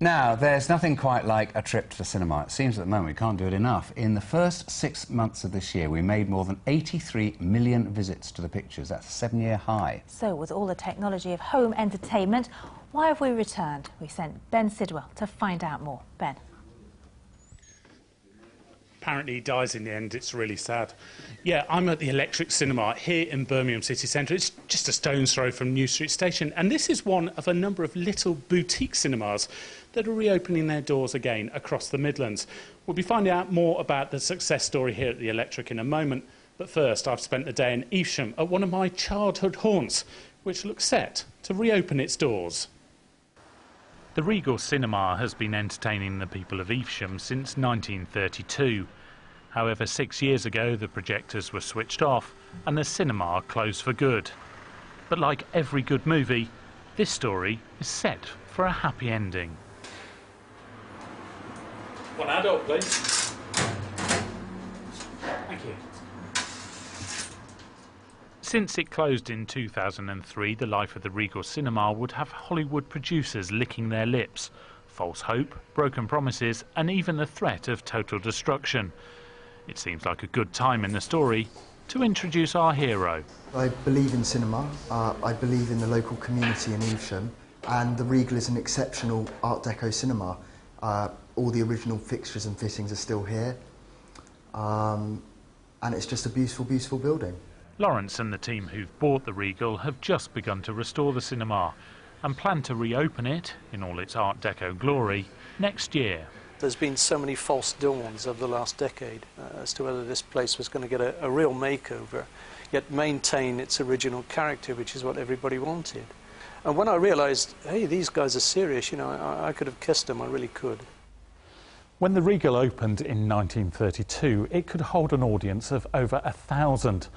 Now, there's nothing quite like a trip to the cinema. It seems at the moment we can't do it enough. In the first 6 months of this year, we made more than 83 million visits to the pictures. That's a 7-year high. So, with all the technology of home entertainment, why have we returned? We sent Ben Sidwell to find out more. Ben. Apparently he dies in the end. It's really sad. Yeah, I'm at the Electric Cinema here in Birmingham City Centre. It's just a stone's throw from New Street Station, and this is one of a number of little boutique cinemas that are reopening their doors again across the Midlands. We'll be finding out more about the success story here at the Electric in a moment, but first I've spent the day in Evesham at one of my childhood haunts, which looks set to reopen its doors. The Regal Cinema has been entertaining the people of Evesham since 1932. However, 6 years ago the projectors were switched off and the cinema closed for good. But like every good movie, this story is set for a happy ending. One adult, please. Thank you. Since it closed in 2003, the life of the Regal Cinema would have Hollywood producers licking their lips. False hope, broken promises and even the threat of total destruction. It seems like a good time in the story to introduce our hero. I believe in cinema, I believe in the local community in Evesham, and the Regal is an exceptional Art Deco cinema. All the original fixtures and fittings are still here, and it's just a beautiful, beautiful building. Lawrence and the team who've bought the Regal have just begun to restore the cinema and plan to reopen it, in all its Art Deco glory, next year. There's been so many false dawns over the last decade as to whether this place was going to get a real makeover, yet maintain its original character, which is what everybody wanted. And when I realised, hey, these guys are serious, you know, I could have kissed them, I really could. When the Regal opened in 1932, it could hold an audience of over 1,000.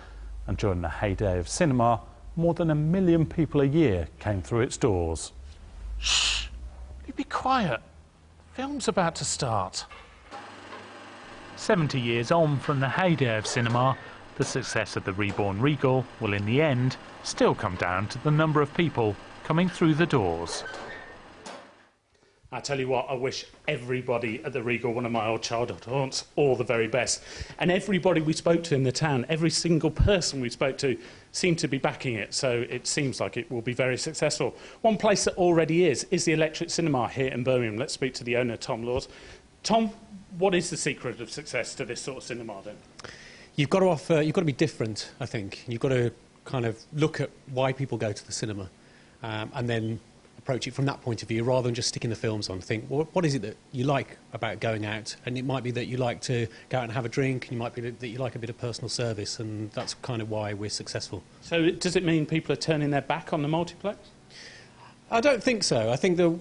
And during the heyday of cinema, more than 1 million people a year came through its doors. Shh! You be quiet. Film's about to start. 70 years on from the heyday of cinema, the success of the reborn Regal will in the end still come down to the number of people coming through the doors. I tell you what, I wish everybody at the Regal, one of my old childhood haunts, all the very best. And everybody we spoke to in the town, every single person we spoke to, seemed to be backing it, so it seems like it will be very successful. One place that already is the Electric Cinema here in Birmingham. Let's speak to the owner, Tom Laws. Tom, what is the secret of success to this sort of cinema then? You've got to be different, I think. You've got to kind of look at why people go to the cinema, and then approach it from that point of view rather than just sticking the films on. Think, well, what is it that you like about going out? And it might be that you like to go out and have a drink, and it might be that you like a bit of personal service, and that's kind of why we're successful. So does it mean people are turning their back on the multiplex? I don't think so. I think that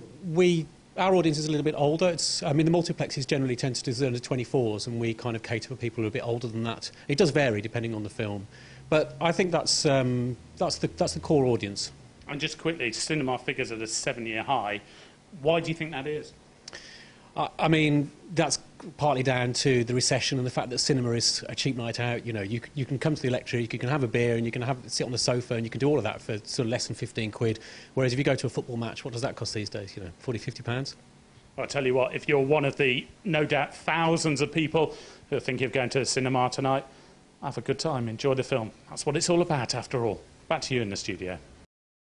our audience is a little bit older. I mean, the multiplexes generally tend to do under 24s, and we kind of cater for people who are a bit older than that. It does vary depending on the film, but I think that's the core audience. And just quickly, cinema figures at a 7-year high. Why do you think that is? I mean, that's partly down to the recession and the fact that cinema is a cheap night out. You know, you can come to the Electric, you can have a beer, and you can sit on the sofa, and you can do all of that for sort of less than 15 quid. Whereas if you go to a football match, what does that cost these days? You know, 40, 50 pounds? I'll tell you what, if you're one of the, no doubt, thousands of people who are thinking of going to the cinema tonight, have a good time, enjoy the film. That's what it's all about, after all. Back to you in the studio.